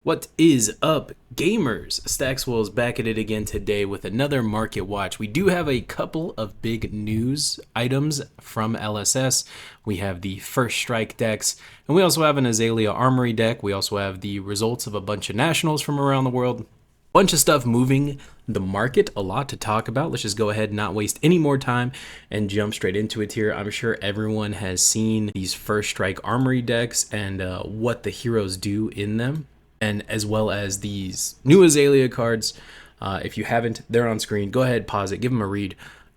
What is up, gamers? Staxwell is back at it again today with another market watch. We do have a couple of big news items from LSS. We have the First Strike decks, and we also have an Azelia Armory deck. We also have the results of a bunch of nationals from around the world. Bunch of stuff moving the market, a lot to talk about. Let's just go ahead and not waste any more time and jump straight into it here. I'm sure everyone has seen these First Strike Armory decks and what the heroes do in them, and as well as these new Azelia cards. If you haven't, they're on screen. Go ahead, pause it, give them a read.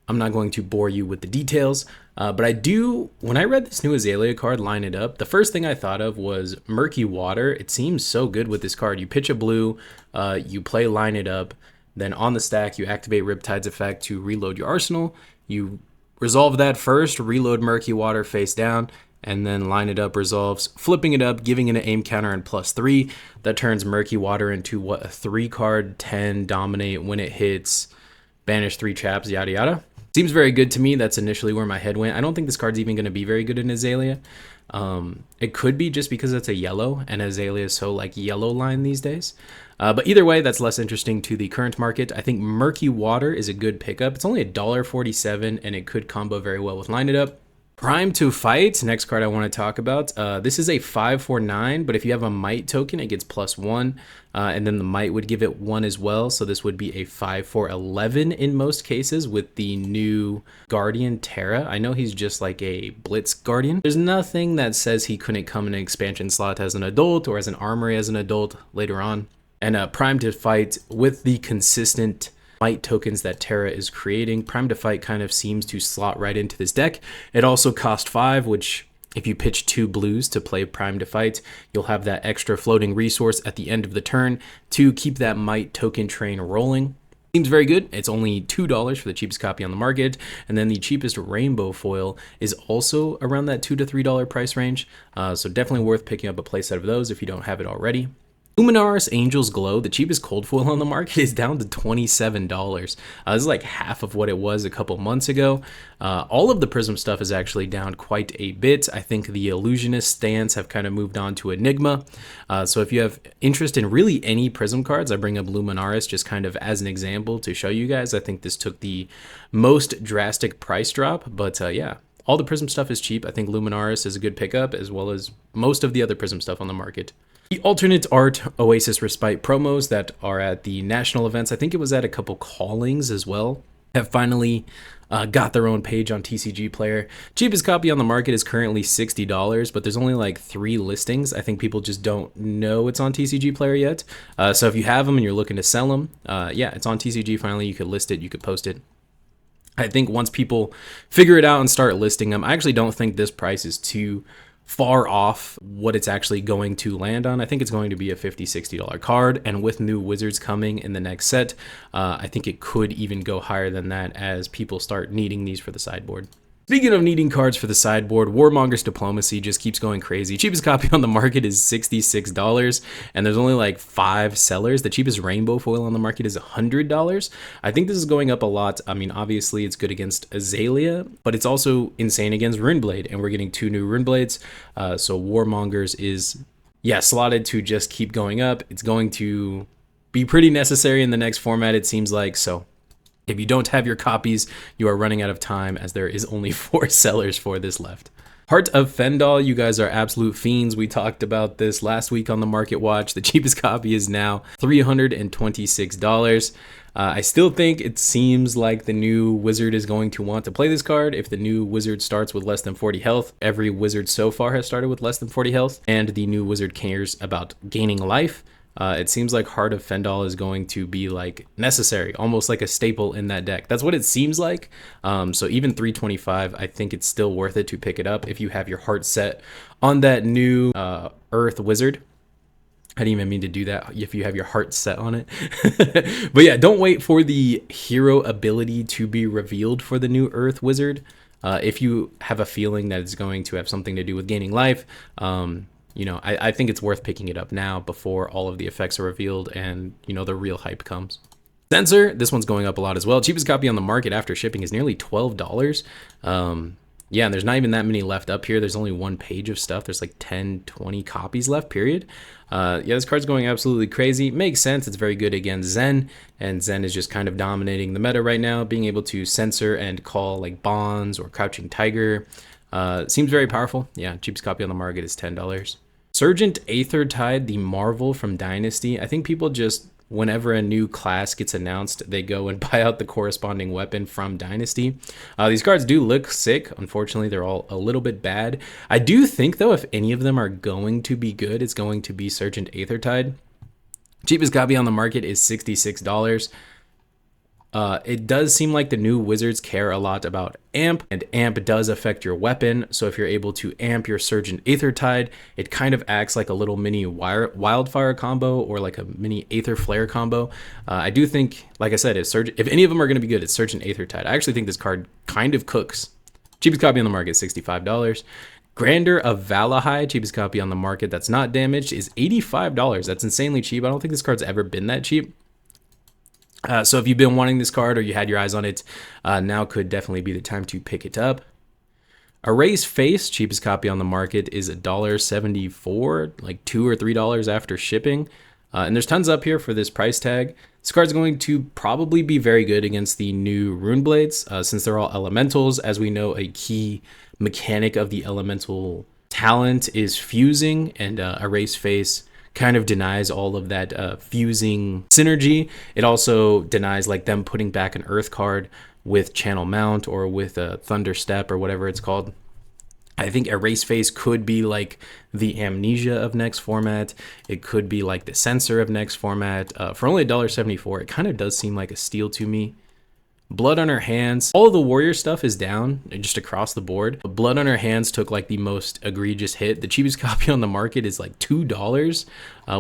I'm not going to bore you with the details, but I do, when I read this new Azelia card, line it up, the first thing I thought of was Murky Water. It seems so good with this card. You pitch a blue, you play Line It Up, then on the stack, you activate Riptide's effect to reload your arsenal. You resolve that first, reload Murky Water face down, and then Line It Up resolves, flipping it up, giving it an aim counter and +3. That turns Murky Water into what, a 3-card 10 dominate when it hits, banish 3 traps, yada yada. Seems very good to me. That's initially where my head went. I don't think this card's even going to be very good in Azelia. It could be just because it's a yellow, and Azelia is so like yellow line these days. But either way, that's less interesting to the current market. I think Murky Water is a good pickup. It's only $1.47, and it could combo very well with Line It Up. Prime to Fight, next card I want to talk about. This is a 5/4/9, but if you have a Might token, it gets +1, and then the Might would give it 1 as well. So this would be a 5/4/11 in most cases with the new Guardian Terra. I know he's just like a Blitz Guardian. There's nothing that says he couldn't come in an expansion slot as an adult or as an armory as an adult later on. And Prime to Fight with the consistent Might tokens that Terra is creating, Prime to Fight kind of seems to slot right into this deck. It also costs 5, which if you pitch 2 blues to play Prime to Fight, you'll have that extra floating resource at the end of the turn to keep that Might token train rolling. Seems very good. It's only $2 for the cheapest copy on the market, and then the cheapest rainbow foil is also around that $2 to $3 price range, so definitely worth picking up a playset of those if you don't have it already. Luminaris Angel's Glow, the cheapest cold foil on the market, is down to $27. This is like half of what it was a couple months ago. All of the Prism stuff is actually down quite a bit. I think the Illusionist stance have kind of moved on to Enigma. So if you have interest in really any Prism cards, I bring up Luminaris just kind of as an example to show you guys. I think this took the most drastic price drop, but yeah. All the Prism stuff is cheap. I think Luminaris is a good pickup, as well as most of the other Prism stuff on the market. The alternate art Oasis Respite promos that are at the national events, I think it was at a couple callings as well, have finally got their own page on TCG Player. Cheapest copy on the market is currently $60, but there's only like 3 listings. I think people just don't know it's on TCG Player yet. So if you have them and you're looking to sell them, yeah, it's on TCG finally. You could list it, you could post it. I think once people figure it out and start listing them, I actually don't think this price is too far off what it's actually going to land on. I think it's going to be a $50, $60 card, and with new wizards coming in the next set, I think it could even go higher than that as people start needing these for the sideboard. Speaking of needing cards for the sideboard, Warmonger's Diplomacy just keeps going crazy. Cheapest copy on the market is $66, and there's only like 5 sellers. The cheapest rainbow foil on the market is $100. I think this is going up a lot. I mean, obviously it's good against Azelia, but it's also insane against Runeblade, and we're getting 2 new Runeblades. So Warmongers is, yeah, slotted to just keep going up. It's going to be pretty necessary in the next format, it seems like, so if you don't have your copies, you are running out of time, as there is only 4 sellers for this left. Heart of Fendal, you guys are absolute fiends. We talked about this last week on the Market Watch. The cheapest copy is now $326. I still think it seems like the new wizard is going to want to play this card. If the new wizard starts with less than 40 health, every wizard so far has started with less than 40 health, and the new wizard cares about gaining life. It seems like Heart of Fendal is going to be like necessary, almost like a staple in that deck. That's what it seems like. So even $325, I think it's still worth it to pick it up if you have your heart set on that new Earth Wizard. I didn't even mean to do that, if you have your heart set on it. But yeah, don't wait for the hero ability to be revealed for the new Earth Wizard. If you have a feeling that it's going to have something to do with gaining life, you know, I think it's worth picking it up now before all of the effects are revealed and, you know, the real hype comes. Sensor, this one's going up a lot as well. Cheapest copy on the market after shipping is nearly $12. Yeah, and there's not even that many left up here. There's only one page of stuff. There's like 10, 20 copies left, period. Yeah, this card's going absolutely crazy. Makes sense. It's very good against Zen, and Zen is just kind of dominating the meta right now, being able to censor and call like Bonds or Crouching Tiger. Seems very powerful. Yeah, cheapest copy on the market is $10. Sergeant Aethertide, the Marvel from Dynasty. I think people just, whenever a new class gets announced, they go and buy out the corresponding weapon from Dynasty. These cards do look sick. Unfortunately, they're all a little bit bad. I do think, though, if any of them are going to be good, it's going to be Sergeant Aethertide. Cheapest copy on the market is $66. It does seem like the new wizards care a lot about amp, and amp does affect your weapon. So if you're able to amp your Sergeant Aethertide, it kind of acts like a little mini wildfire combo or like a mini Aether Flare combo. I do think, like I said, if any of them are going to be good, it's Sergeant Aethertide. I actually think this card kind of cooks. Cheapest copy on the market is $65. Grander of Valahai, cheapest copy on the market that's not damaged, is $85. That's insanely cheap. I don't think this card's ever been that cheap. So if you've been wanting this card or you had your eyes on it, now could definitely be the time to pick it up. Erase Face, cheapest copy on the market is $1.74, like $2 or $3 after shipping. And there's tons up here for this price tag. This card's going to probably be very good against the new Runeblades, since they're all elementals. As we know, a key mechanic of the elemental talent is fusing, and Erase Face kind of denies all of that fusing synergy. It also denies like them putting back an Earth card with Channel Mount or with a Thunder Step or whatever it's called. I think Erase Face could be like the Amnesia of next format. It could be like the Censor of next format. For only $1.74, it kind of does seem like a steal to me. Blood on Her Hands. All of the warrior stuff is down just across the board. Blood on Her Hands took like the most egregious hit. The cheapest copy on the market is like $2,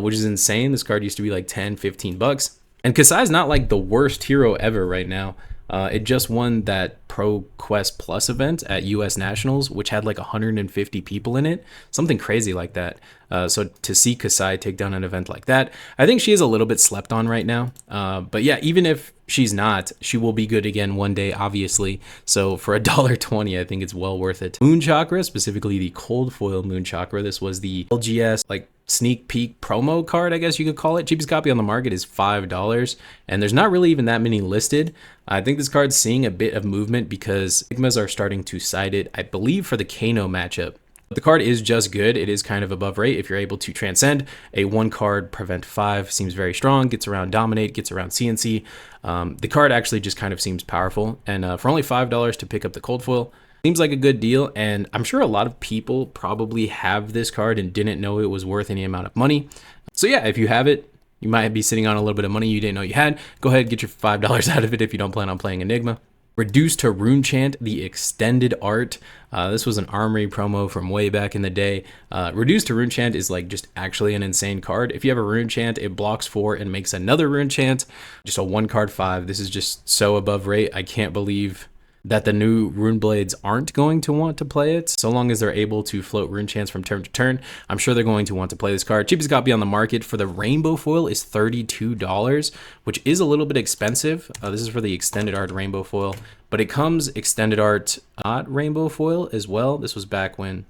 which is insane. This card used to be like 10, 15 bucks. And Kasai's not like the worst hero ever right now. It just won that Pro Quest Plus event at US Nationals, which had like 150 people in it. Something crazy like that. So to see Kasai take down an event like that, I think she is a little bit slept on right now. But yeah, even if she's not, she will be good again one day, obviously. So for $1.20, I think it's well worth it. Moon Chakra, specifically the Cold Foil Moon Chakra. This was the LGS like sneak peek promo card, I guess you could call it. Cheapest copy on the market is $5, and there's not really even that many listed. I think this card's seeing a bit of movement because Sigmas are starting to side it, I believe, for the Kano matchup. But the card is just good. It is kind of above rate. If you're able to transcend a 1-card prevent 5, seems very strong, gets around dominate, gets around CNC. The card actually just kind of seems powerful, and for only $5 to pick up the Cold Foil, seems like a good deal. And I'm sure a lot of people probably have this card and didn't know it was worth any amount of money. So yeah, if you have it, you might be sitting on a little bit of money you didn't know you had. Go ahead, get your $5 out of it if you don't plan on playing Enigma. Reduced to Rune Chant, the extended art. This was an Armory promo from way back in the day. Reduced to Rune Chant is like just actually an insane card. If you have a Rune Chant, it blocks 4 and makes another Rune Chant. Just a 1-card 5. This is just so above rate. I can't believe that the new Runeblades aren't going to want to play it. So long as they're able to float Rune Chants from turn to turn, I'm sure they're going to want to play this card. Cheapest copy on the market for the Rainbow Foil is $32, which is a little bit expensive. This is for the extended art Rainbow Foil, but it comes extended art not Rainbow Foil as well. This was back when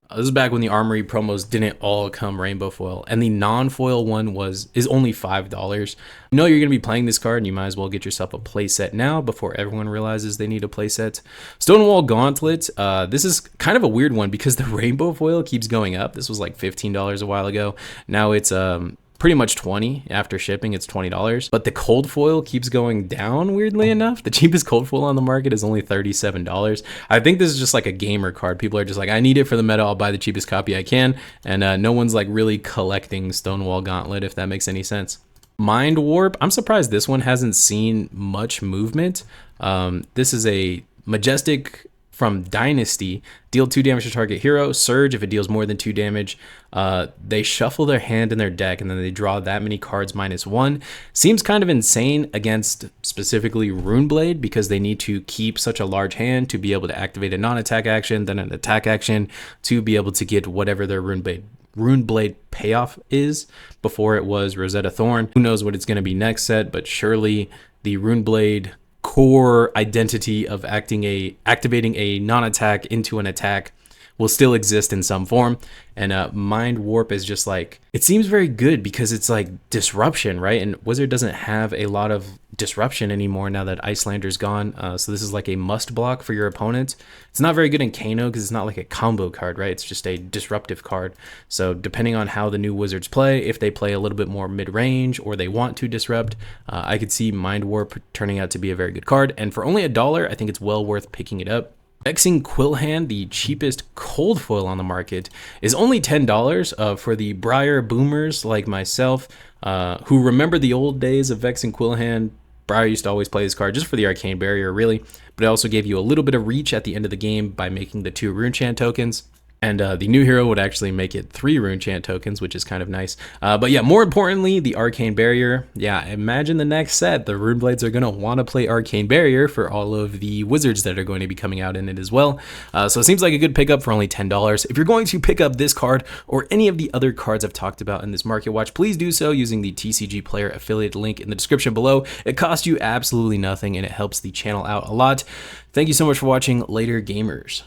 the Armory promos didn't all come Rainbow Foil, and the non-foil one is only $5. You know you're going to be playing this card, and you might as well get yourself a playset now before everyone realizes they need a playset. Stonewall Gauntlet. This is kind of a weird one because the Rainbow Foil keeps going up. This was like $15 a while ago. Now it's pretty much $20 after shipping. It's $20, but the Cold Foil keeps going down, weirdly enough. The cheapest Cold Foil on the market is only $37. I think this is just like a gamer card. People are just like, I need it for the meta, I'll buy the cheapest copy I can, and no one's like really collecting Stonewall Gauntlet, if that makes any sense. Mind Warp, I'm surprised this one hasn't seen much movement. This is a Majestic from Dynasty. Deal 2 damage to target hero. Surge if it deals more than 2 damage. They shuffle their hand in their deck and then they draw that many cards -1. Seems kind of insane against specifically Runeblade because they need to keep such a large hand to be able to activate a non-attack action, then an attack action to be able to get whatever their Runeblade payoff is. Before it was Rosetta Thorn. Who knows what it's going to be next set, but surely the Runeblade core identity of activating a non-attack into an attack will still exist in some form. And Mind Warp is just like, it seems very good because it's like disruption, right? And Wizard doesn't have a lot of disruption anymore now that Icelander's gone. So this is like a must block for your opponent. It's not very good in Kano because it's not like a combo card, right? It's just a disruptive card. So depending on how the new Wizards play, if they play a little bit more mid-range or they want to disrupt, I could see Mind Warp turning out to be a very good card. And for only $1, I think it's well worth picking it up. Vexing Quillhand, the cheapest cold foil on the market, is only $10 for the Briar boomers like myself who remember the old days of Vexing Quillhand. Briar used to always play this card just for the Arcane Barrier, really, but it also gave you a little bit of reach at the end of the game by making the 2 Runechant tokens. And the new hero would actually make it 3 Runechant tokens, which is kind of nice. But yeah, more importantly, the Arcane Barrier. Yeah, imagine the next set. The Runeblades are going to want to play Arcane Barrier for all of the wizards that are going to be coming out in it as well. So it seems like a good pickup for only $10. If you're going to pick up this card or any of the other cards I've talked about in this market watch, please do so using the TCG Player affiliate link in the description below. It costs you absolutely nothing and it helps the channel out a lot. Thank you so much for watching. Later, gamers.